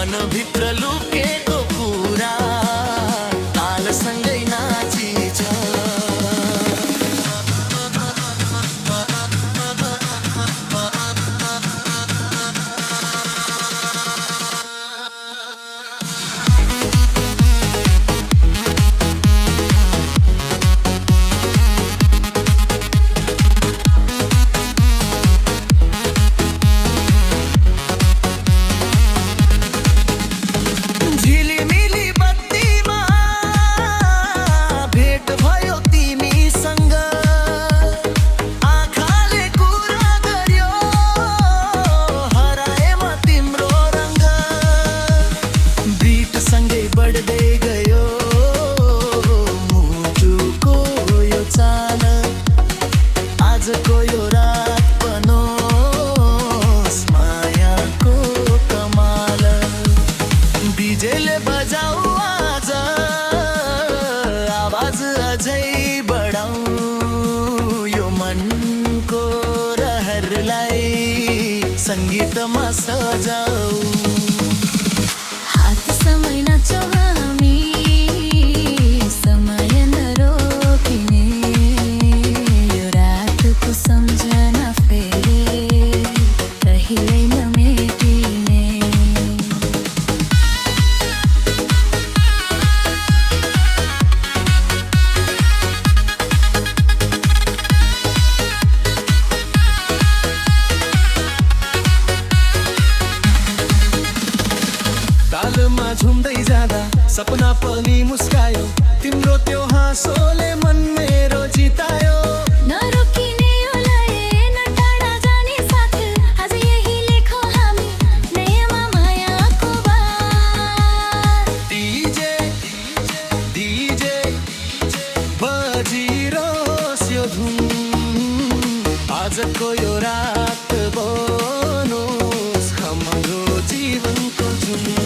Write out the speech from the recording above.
मनभित्र लुकेको कुरा तालसँगै नाचिन्छ। आजको यो रात बनोस् मायाको कमाल। डीजेले बजाऊ आज आवाज अझै बढाऊ, यो मनको रहरलाई सङ्गीतमा सजाऊ। हात समय नाचौ हामी, समय नरोकिने, यो रातको सम्झना फेरि कहिल्यै नमेटिने। तालमा झुम्दै जाँदा सपना पनि मुस्कायो, तिम्रो त्यो हाँसोले मन मेरो जितायो। नरोकिने यो लय, न टाढा जाने साथ, आज यही लेखौँ हामी नयाँमा मायाको बात। डीजे डीजे बजिरोस् यो धुन, आजको यो रात बनोस् हाम्रो जीवनको जुन।